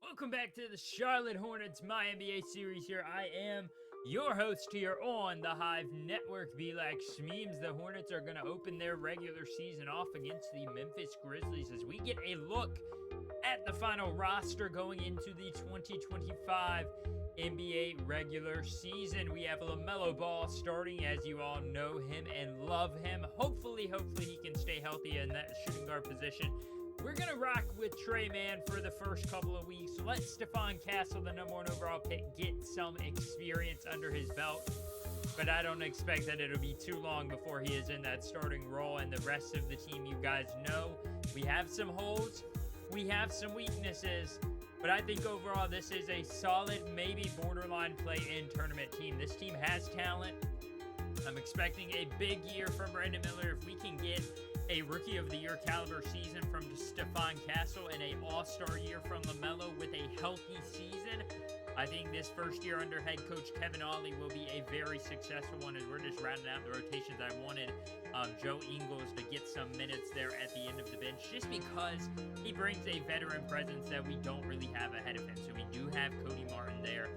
Welcome back to the Charlotte Hornets MyNBA series here. I am your host here on the Hive Network. Be-like Shmeems, the Hornets are going to open their regular season off against the Memphis Grizzlies as we get a look at the final roster going into the 2025 NBA regular season. We have LaMelo Ball starting, as you all know him and love him. Hopefully he can stay healthy in that shooting guard position. We're going to rock with Tre Mann for the first couple of weeks. Let Stephon Castle, the #1 overall pick, get some experience under his belt. But I don't expect that it'll be too long before he is in that starting role. And the rest of the team, you guys know, we have some holes, we have some weaknesses. But I think overall this is a solid, maybe borderline play-in tournament team. This team has talent. I'm expecting a big year from Brandon Miller. If we can get a Rookie of the Year caliber season from Stephon Castle and a All-Star year from LaMelo with a healthy season, I think this first year under head coach Kevin Ollie will be a very successful one as we're just rounding out the rotations. I wanted Joe Ingles to get some minutes there at the end of the bench just because he brings a veteran presence that we don't really have ahead of him. So we do have Cody Martin there,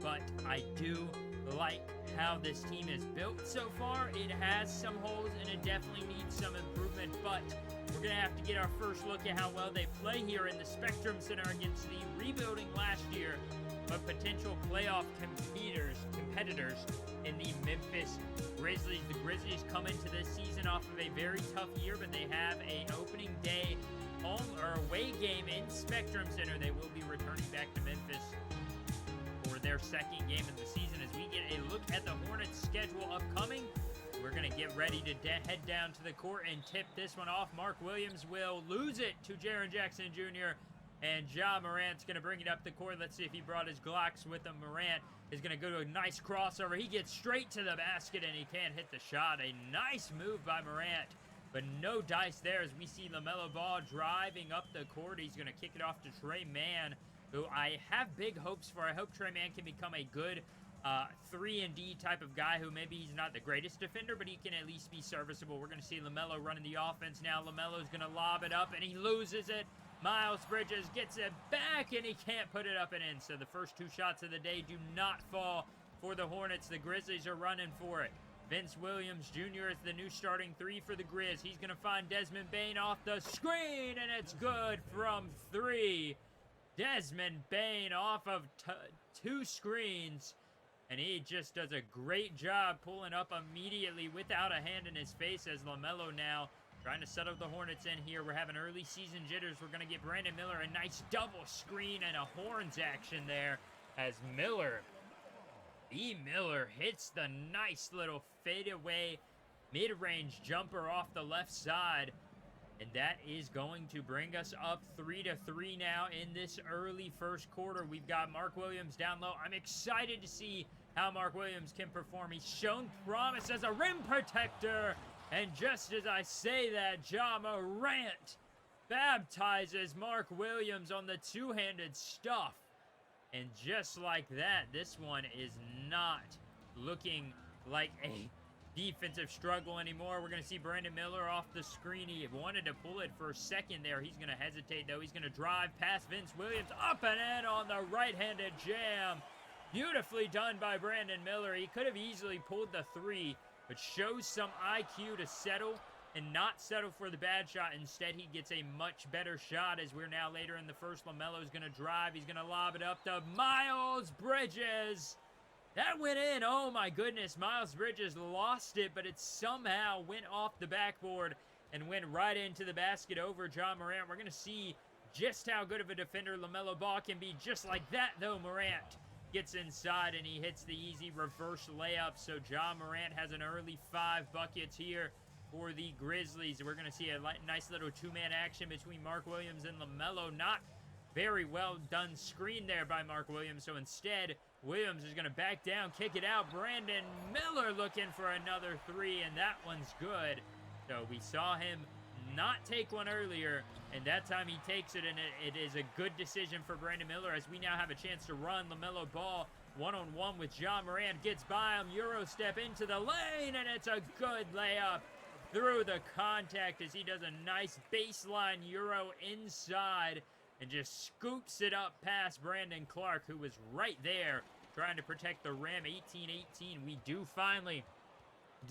but I do like how this team is built so far. It has some holes and it definitely needs some improvement, but we're going to have to get our first look at how well they play here in the Spectrum Center against the rebuilding last year, but potential playoff competitors in the Memphis Grizzlies. The Grizzlies come into this season off of a very tough year, but they have an opening day home or away game in Spectrum Center. They will be returning back to Memphis for their second game of the season. As we get a look at the Hornets schedule upcoming, we're going to get ready to head down to the court and tip this one off. Mark Williams will lose it to Jaren Jackson Jr., and Ja Morant's going to bring it up the court. Let's see if he brought his Glocks with him. Morant is going to go to a nice crossover. He gets straight to the basket, and he can't hit the shot. A nice move by Morant, but no dice there as we see LaMelo Ball driving up the court. He's going to kick it off to Tre Mann, who I have big hopes for. I hope Tre Mann can become a good 3-and-D type of guy who maybe he's not the greatest defender, but he can at least be serviceable. We're going to see LaMelo running the offense now. LaMelo's going to lob it up, and he loses it. Miles Bridges gets it back, and he can't put it up and in. So the first two shots of the day do not fall for the Hornets. The Grizzlies are running for it. Vince Williams Jr. is the new starting three for the Grizz. He's going to find Desmond Bane off the screen, and it's good from three. Desmond Bane off of two screens, and he just does a great job pulling up immediately without a hand in his face as LaMelo now trying to settle the Hornets in here. We're having early season jitters. We're going to get Brandon Miller a nice double screen and a horns action there as Miller hits the nice little fadeaway mid-range jumper off the left side. And that is going to bring us up 3-3 now in this early first quarter. We've got Mark Williams down low. I'm excited to see how Mark Williams can perform. He's shown promise as a rim protector. And just as I say that, Ja Morant baptizes Mark Williams on the two-handed stuff. And just like that, this one is not looking like a defensive struggle anymore. We're going to see Brandon Miller off the screen. He wanted to pull it for a second there. He's going to hesitate, though. He's going to drive past Vince Williams, up and in on the right-handed jam. Beautifully done by Brandon Miller. He could have easily pulled the three, but shows some IQ to settle and not settle for the bad shot. Instead, he gets a much better shot as we're now later in the first. LaMelo's going to drive. He's going to lob it up to Miles Bridges. That went in. Oh, my goodness. Miles Bridges lost it, but it somehow went off the backboard and went right into the basket over Ja Morant. We're going to see just how good of a defender LaMelo Ball can be. Just like that, though, Morant gets inside, and he hits the easy reverse layup. So Ja Morant has an early 5 buckets here for the Grizzlies. We're going to see a nice little two-man action between Mark Williams and LaMelo. Not very well done screen there by Mark Williams. So instead, Williams is going to back down, kick it out. Brandon Miller looking for another three, and that one's good. So we saw him not take one earlier, and that time he takes it, and it is a good decision for Brandon Miller as we now have a chance to run LaMelo Ball one-on-one with Ja Morant. Gets by him, Euro step into the lane, and it's a good layup through the contact as he does a nice baseline Euro inside and just scoops it up past Brandon Clark, who was right there trying to protect the rim. 18-18. We do finally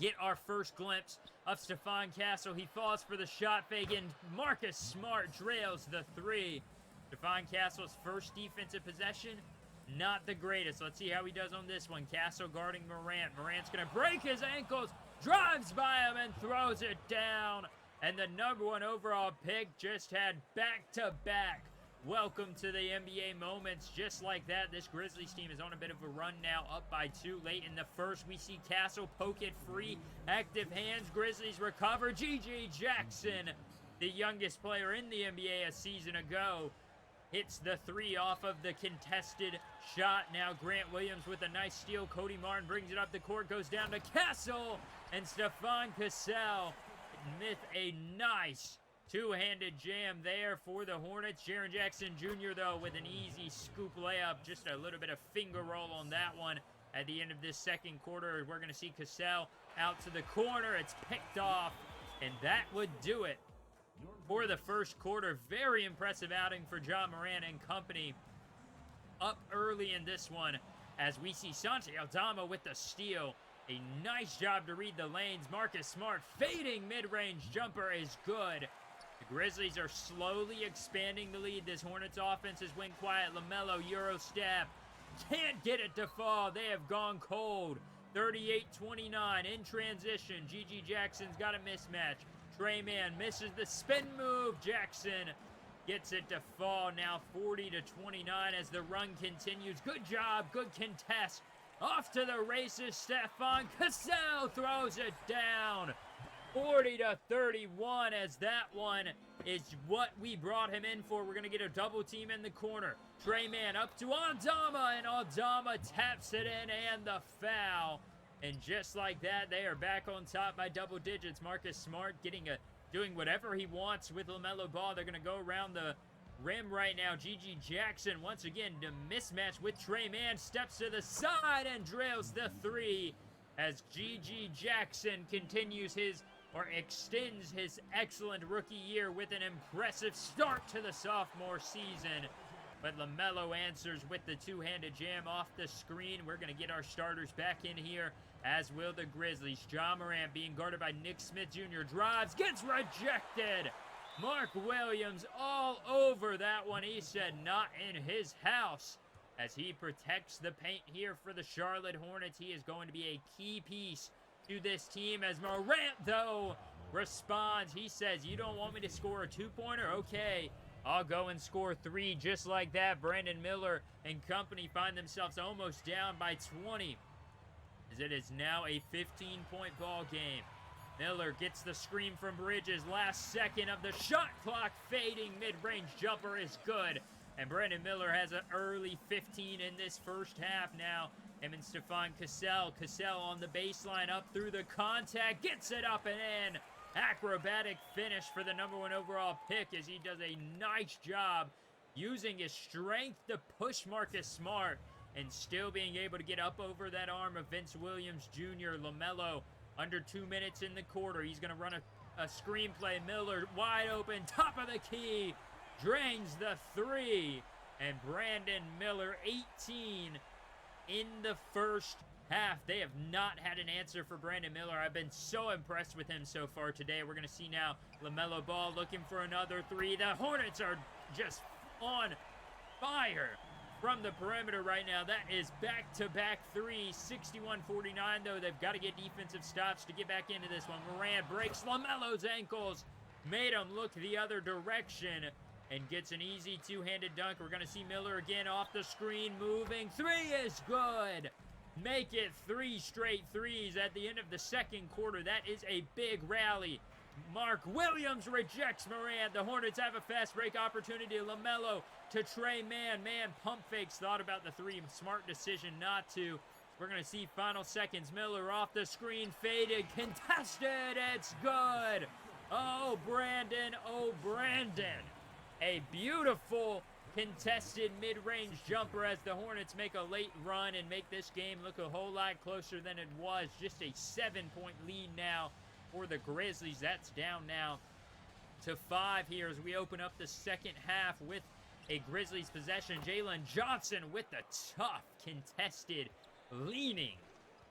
get our first glimpse of Stephon Castle. He falls for the shot fake, and Marcus Smart trails the three. Stephon Castle's first defensive possession, not the greatest. Let's see how he does on this one. Castle guarding Morant. Morant's going to break his ankles, drives by him, and throws it down. And the #1 overall pick just had back-to-back welcome to the NBA moments. Just like that, this Grizzlies team is on a bit of a run now, up by 2 late in the first. We see Castle poke it free. Active hands. Grizzlies recover. Jackson, the youngest player in the NBA a season ago, hits the 3 off of the contested shot. Now Grant Williams with a nice steal. Cody Martin brings it up the court, goes down to Castle, and Stephon Castle with a nice two-handed jam there for the Hornets. Jaren Jackson Jr., though, with an easy scoop layup. Just a little bit of finger roll on that one. At the end of this second quarter, we're going to see Castle out to the corner. It's picked off, and that would do it for the first quarter. Very impressive outing for John Morant and company. Up early in this one, as we see Santi Aldama with the steal. A nice job to read the lanes. Marcus Smart fading mid-range jumper is good. The Grizzlies are slowly expanding the lead. This Hornets offense has went quiet. LaMelo, Euro step. Can't get it to fall. They have gone cold. 38-29 in transition. Jackson's got a mismatch. Trey Mann misses the spin move. Jackson gets it to fall. Now 40-29 as the run continues. Good job. Good contest. Off to the races. Stephon Castle throws it down. 40-31 as that one is what we brought him in for. We're going to get a double team in the corner. Trey Mann up to Aldama, and Aldama taps it in, and the foul. And just like that, they are back on top by double digits. Marcus Smart doing whatever he wants with LaMelo Ball. They're going to go around the rim right now. Jackson once again to mismatch with Trey Mann. Steps to the side and drills the 3 as Jackson extends his excellent rookie year with an impressive start to the sophomore season. But LaMelo answers with the two-handed jam off the screen. We're going to get our starters back in here, as will the Grizzlies. John Morant being guarded by Nick Smith Jr. Drives, gets rejected. Mark Williams all over that one. He said not in his house as he protects the paint here for the Charlotte Hornets. He is going to be a key piece to this team as Morant, though, responds. He says, you don't want me to score a 2-pointer? Okay, I'll go and score 3. Just like that, Brandon Miller and company find themselves almost down by 20 as it is now a 15-point ball game. Miller gets the screen from Bridges. Last second of the shot clock. Fading mid-range jumper is good. And Brandon Miller has an early 15 in this first half now. Him and Stephon Castle. Castle on the baseline, up through the contact. Gets it up and in. Acrobatic finish for the #1 overall pick as he does a nice job using his strength to push Marcus Smart and still being able to get up over that arm of Vince Williams Jr. LaMelo under 2 minutes in the quarter. He's going to run a screenplay. Miller wide open, top of the key, drains the 3. And Brandon Miller, 18 in the first half. They have not had an answer for Brandon Miller. I've been so impressed with him so far today. We're going to see now LaMelo Ball looking for another 3. The Hornets are just on fire from the perimeter right now. That is back-to-back 3. 61-49, though. They've got to get defensive stops to get back into this one. Morant breaks LaMelo's ankles, made him look the other direction, and gets an easy two-handed dunk. We're going to see Miller again off the screen, moving. 3 is good. Make it 3 straight 3s at the end of the second quarter. That is a big rally. Mark Williams rejects Morant. The Hornets have a fast break opportunity. LaMelo to Trey Mann. Mann pump fakes. Thought about the 3. Smart decision not to. We're going to see final seconds. Miller off the screen. Faded. Contested. It's good. Oh, Brandon. Oh, Brandon. A beautiful contested mid-range jumper as the Hornets make a late run and make this game look a whole lot closer than it was. Just a 7-point lead now for the Grizzlies. That's down now to 5 here as we open up the second half with a Grizzlies possession. Jalen Johnson with the tough, contested, leaning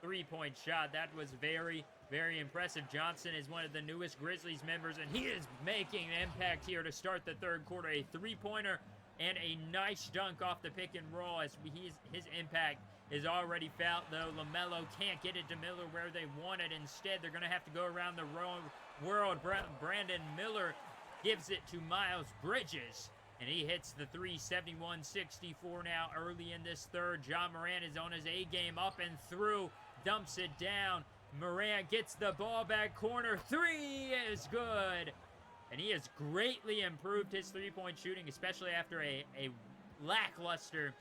three-point shot. That was very, very impressive. Johnson is one of the newest Grizzlies members, and he is making an impact here to start the third quarter. A three-pointer and a nice dunk off the pick and roll as his impact is already felt, though. LaMelo can't get it to Miller where they want it. Instead, they're going to have to go around the world. Brandon Miller gives it to Miles Bridges, and he hits the three. 71-64 now early in this third. Ja Morant is on his A game, up and through, dumps it down. Morant gets the ball back corner. Three is good. And he has greatly improved his three-point shooting, especially after a lackluster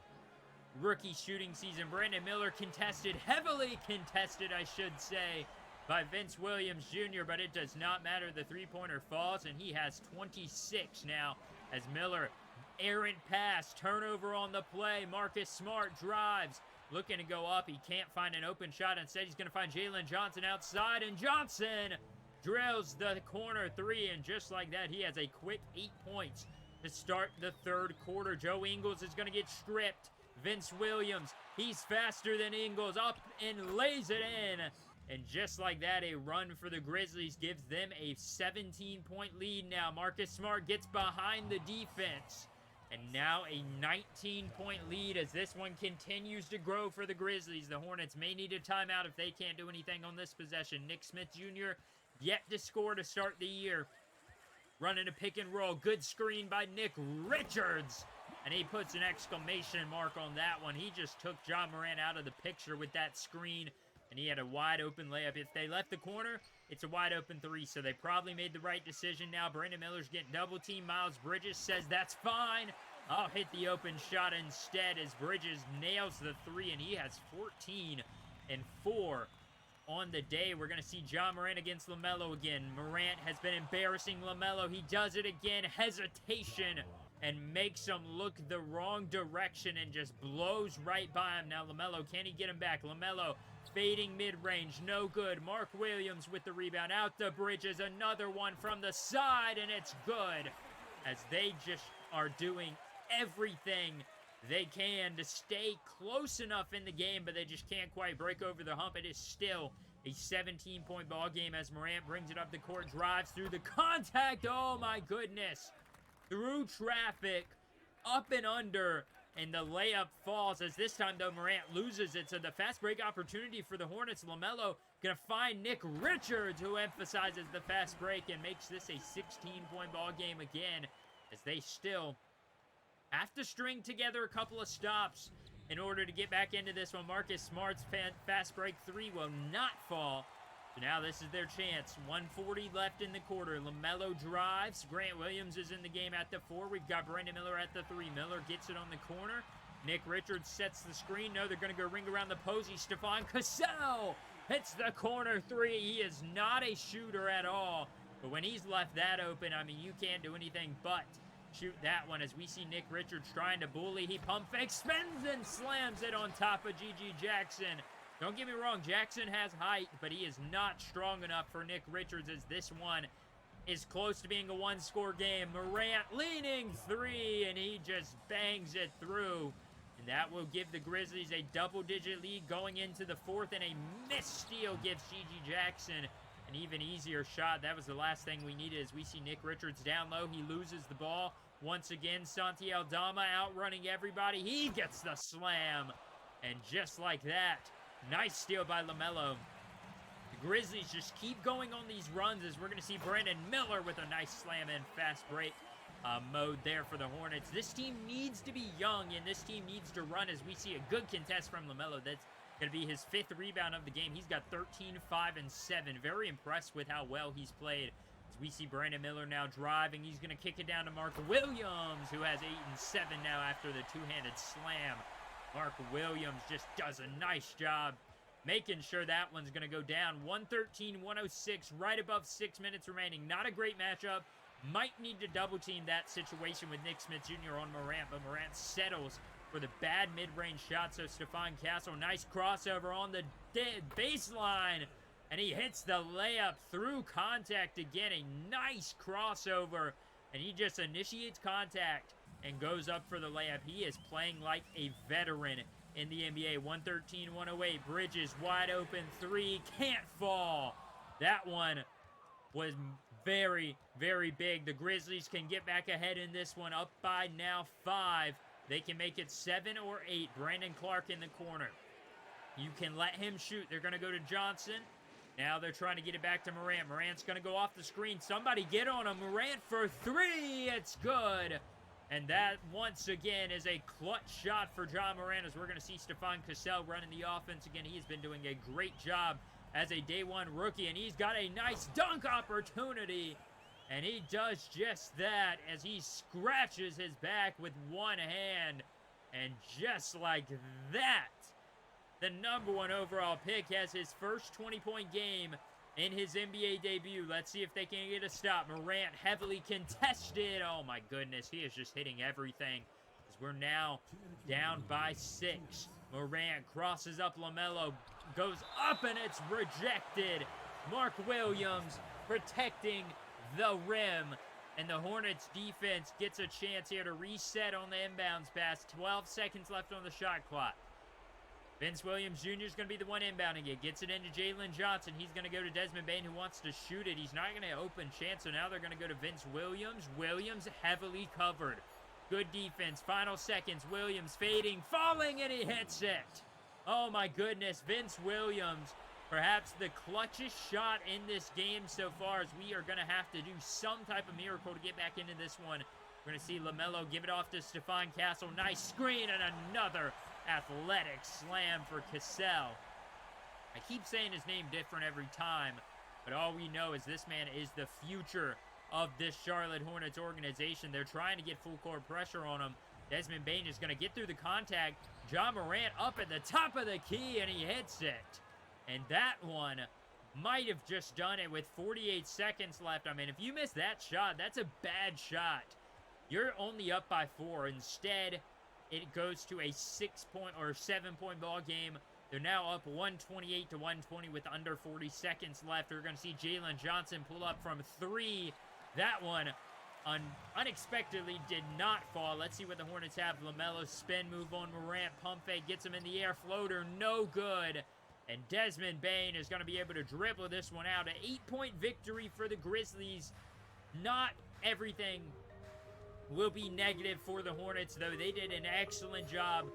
rookie shooting season. Brandon Miller contested, heavily contested, I should say, by Vince Williams Jr., but it does not matter. The three-pointer falls, and he has 26 now as Miller, errant pass, turnover on the play. Marcus Smart drives, looking to go up. He can't find an open shot. Instead, he's going to find Jalen Johnson outside, and Johnson drills the corner three, and just like that, he has a quick 8 points to start the third quarter. Joe Ingles is going to get stripped. Vince Williams, he's faster than Ingles, up and lays it in. And just like that, a run for the Grizzlies gives them a 17-point lead now. Marcus Smart gets behind the defense. And now a 19-point lead as this one continues to grow for the Grizzlies. The Hornets may need a timeout if they can't do anything on this possession. Nick Smith Jr. yet to score to start the year. Running a pick and roll. Good screen by Nick Richards. And he puts an exclamation mark on that one. He just took Ja Morant out of the picture with that screen. And he had a wide open layup. If they left the corner, it's a wide open three. So they probably made the right decision now. Brandon Miller's getting double teamed. Miles Bridges says that's fine. I'll hit the open shot instead as Bridges nails the three. And he has 14 and 4 on the day. We're going to see Ja Morant against LaMelo again. Morant has been embarrassing LaMelo. He does it again. Hesitation. And makes him look the wrong direction and just blows right by him. Now LaMelo, can he get him back? LaMelo fading mid-range, no good. Mark Williams with the rebound, out to Bridges, another one from the side, and it's good. As they just are doing everything they can to stay close enough in the game, but they just can't quite break over the hump. It is still a 17-point ball game as Morant brings it up the court, drives through the contact. Oh my goodness. Through traffic, up and under, and the layup falls as this time, though, Morant loses it. So the fast break opportunity for the Hornets. LaMelo going to find Nick Richards, who emphasizes the fast break and makes this a 16-point ball game again, as they still have to string together a couple of stops in order to get back into this one. Marcus Smart's fast break three will not fall. So now this is their chance. 1:40 left in the quarter. LaMelo drives. Grant Williams is in the game at the 4. We've got Brandon Miller at the 3. Miller gets it on the corner. Nick Richards sets the screen. No, they're going to go ring around the posy. Stephon Cassell hits the corner 3. He is not a shooter at all. But when he's left that open, I mean, you can't do anything but shoot that one. As we see Nick Richards trying to bully. He pump fakes, spins, and slams it on top of G.G. Jackson. Don't get me wrong, Jackson has height, but he is not strong enough for Nick Richards as this one is close to being a one-score game. Morant leaning 3, and he just bangs it through. And that will give the Grizzlies a double-digit lead going into the fourth, and a missed steal gives G.G. Jackson an even easier shot. That was the last thing we needed as we see Nick Richards down low. He loses the ball. Once again, Santi Aldama outrunning everybody. He gets the slam, and just like that, nice steal by LaMelo. The Grizzlies just keep going on these runs as we're going to see Brandon Miller with a nice slam and fast break mode there for the Hornets. This team needs to be young, and this team needs to run as we see a good contest from LaMelo. That's going to be his 5th rebound of the game. He's got 13, 5, and 7. Very impressed with how well he's played. As we see Brandon Miller now driving. He's going to kick it down to Mark Williams, who has 8 and 7 now after the two-handed slam. Mark Williams just does a nice job making sure that one's going to go down. 113-106, right above 6 minutes remaining. Not a great matchup. Might need to double-team that situation with Nick Smith Jr. on Morant, but Morant settles for the bad mid-range shot. So Stephon Castle, nice crossover on the baseline, and he hits the layup through contact again. A nice crossover, and he just initiates contact and goes up for the layup. He is playing like a veteran in the NBA. 113-108. Bridges wide open. Three. Can't fall. That one was very, very big. The Grizzlies can get back ahead in this one. Up by now 5. They can make it 7 or 8. Brandon Clark in the corner. You can let him shoot. They're going to go to Johnson. Now they're trying to get it back to Morant. Morant's going to go off the screen. Somebody get on him. Morant for 3. It's good. And that, once again, is a clutch shot for John Morant, as we're going to see Stephon Cassell running the offense again. He's been doing a great job as a day one rookie, and he's got a nice dunk opportunity. And he does just that as he scratches his back with one hand. And just like that, the #1 overall pick has his first 20-point game in his NBA debut. Let's see if they can get a stop. Morant heavily contested. Oh my goodness, he is just hitting everything. As we're now down by 6. Morant crosses up LaMelo, goes up, and it's rejected. Mark Williams protecting the rim. And the Hornets defense gets a chance here to reset on the inbounds pass. 12 seconds left on the shot clock. Vince Williams Jr. is going to be the one inbounding it. Gets it into Jalen Johnson. He's going to go to Desmond Bane, who wants to shoot it. He's not going to open chance, so now they're going to go to Vince Williams. Williams heavily covered. Good defense. Final seconds. Williams fading, falling, and he hits it. Oh, my goodness. Vince Williams, perhaps the clutchest shot in this game so far, as we are going to have to do some type of miracle to get back into this one. We're going to see LaMelo give it off to Stephon Castle. Nice screen, and another athletic slam for Cassell. I keep saying his name different every time, but all we know is this man is the future of this Charlotte Hornets organization. They're trying to get full court pressure on him. Desmond Bane is going to get through the contact. John Morant up at the top of the key, and he hits it. And that one might have just done it with 48 seconds left. I mean, if you miss that shot, that's a bad shot. You're only up by 4. Instead, it goes to a 6-point or 7-point ball game. They're now up 128-120 with under 40 seconds left. We're going to see Jalen Johnson pull up from 3. That one unexpectedly did not fall. Let's see what the Hornets have. LaMelo spin move on Morant. Pump fake gets him in the air. Floater, no good. And Desmond Bane is going to be able to dribble this one out. An 8-point victory for the Grizzlies. Not everything will be negative for the Hornets, though. They did an excellent job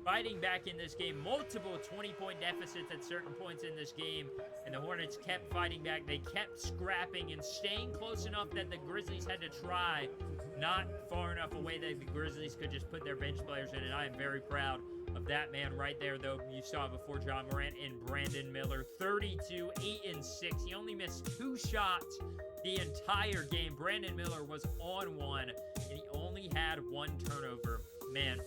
fighting back in this game. Multiple 20-point deficits at certain points in this game, and the Hornets kept fighting back. They kept scrapping and staying close enough that the Grizzlies had to try, not far enough away that the Grizzlies could just put their bench players in, and I am very proud of that man right there, though. You saw before, John Morant and Brandon Miller. 32, 8 and 6. He only missed 2 shots the entire game. Brandon Miller was on 1, and he only had 1 turnover. Man,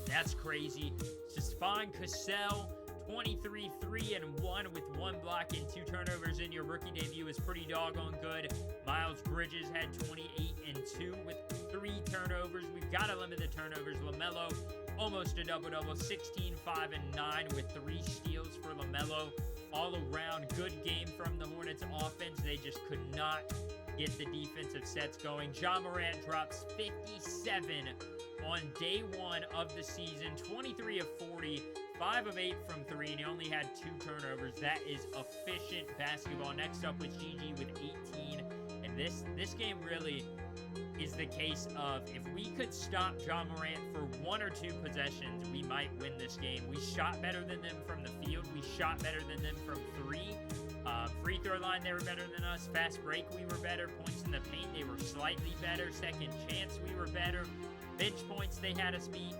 that's crazy. Stephon Cassell, 23, 3 and 1 with 1 block and 2 turnovers in your rookie debut is pretty doggone good. Miles Bridges had 28 and 2 with 3 turnovers. We've got to limit the turnovers. LaMelo, almost a double-double, 16, 5 and 9 with 3 steals for LaMelo. All around good game from the Hornets offense. They just could not get the defensive sets going. John Morant drops 57 on day 1 of the season. 23 of 40, 5 of 8 from 3, and he only had 2 turnovers. That is efficient basketball. Next up was GG with 18. And this game really is the case of, if we could stop John Morant for 1 or 2 possessions, we might win this game. We shot better than them from the field. We shot better than them from 3. Free throw line, they were better than us. Fast break, we were better. Points in the paint, they were slightly better. Second chance, we were better. Bench points, they had us beat.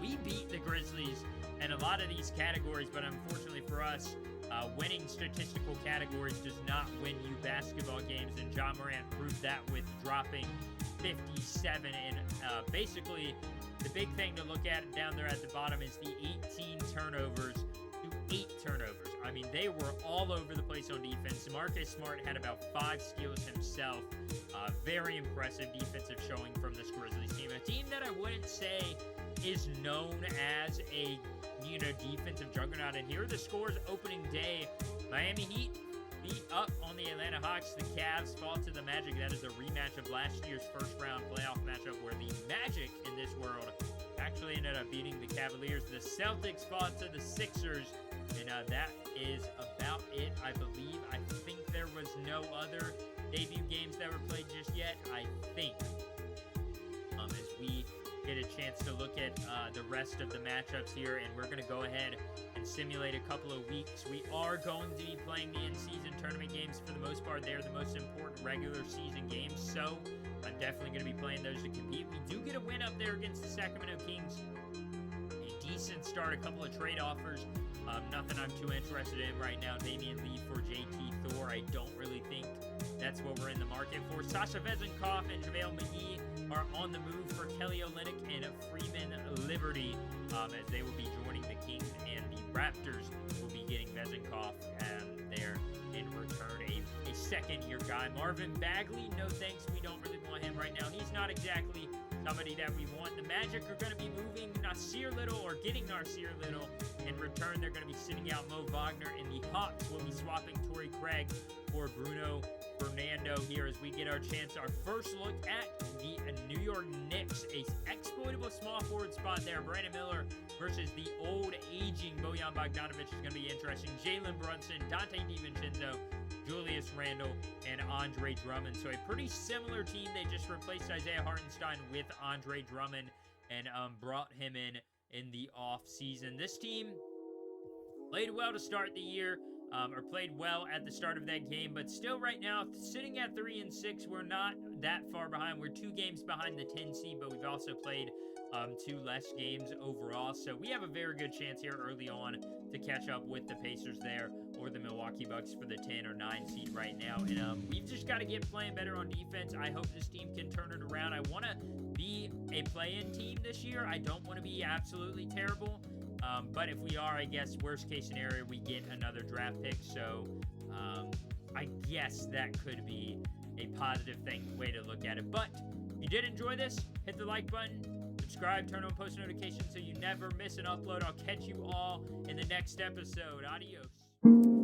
We beat the Grizzlies in a lot of these categories, but unfortunately for us, winning statistical categories does not win you basketball games, and John Morant proved that with dropping 57. And basically, the big thing to look at down there at the bottom is the 18 turnovers to 8 turnovers. I mean, they were all over the place on defense. Marcus Smart had about 5 steals himself. Very impressive defensive showing from this Grizzlies team. A team that I wouldn't say is known as a defensive juggernaut. And here are the scores opening day. Miami Heat beat up on the Atlanta Hawks. The Cavs fall to the Magic. That is a rematch of last year's first-round playoff matchup where the Magic in this world actually ended up beating the Cavaliers. The Celtics fall to the Sixers, and that is about it, I believe. I think there was no other debut games that were played just yet, I think. As we get a chance to look at the rest of the matchups here, and we're going to go ahead and simulate a couple of weeks. We are going to be playing the in-season tournament games for the most part. They're the most important regular season games, so I'm definitely going to be playing those to compete. We do get a win up there against the Sacramento Kings. A decent start, a couple of trade offers. Nothing I'm too interested in right now. Damian Lee for JT Thor. I don't really think that's what we're in the market for. Sasha Vezenkov and JaVale McGee are on the move for Kelly Olynyk and Freeman Liberty, as they will be joining the Kings, and the Raptors will be getting Vezenkov there in return. A second-year guy. Marvin Bagley, no thanks. We don't really want him right now. He's not exactly somebody that we want. The Magic are going to be moving Nasir Little, or getting Nasir Little. In return, they're going to be sitting out Mo Wagner, and the Hawks will be swapping Torrey Craig for Bruno Fernando here as we get our chance. Our first look at the New York Knicks, a exploitable small forward spot there. Brandon Miller versus the old aging Bojan Bogdanovic is going to be interesting. Jalen Brunson, Dante DiVincenzo, Julius Randle, and Andre Drummond. So a pretty similar team. They just replaced Isaiah Hartenstein with Andre Drummond and brought him in the off season. This team played well to start the year, or played well at the start of that game, but still right now, sitting at 3-6, we're not that far behind. We're 2 games behind the 10 seed, but we've also played 2 less games overall, so we have a very good chance here early on to catch up with the Pacers there, or the Milwaukee Bucks for the 10 or 9 seed right now. And we've just got to get playing better on defense. I hope this team can turn it around. I want to be a play-in team this year. I don't want to be absolutely terrible. But if we are, I guess, worst case scenario, we get another draft pick. So I guess that could be a positive way to look at it. But if you did enjoy this, hit the like button, subscribe, turn on post notifications so you never miss an upload. I'll catch you all in the next episode. Adios.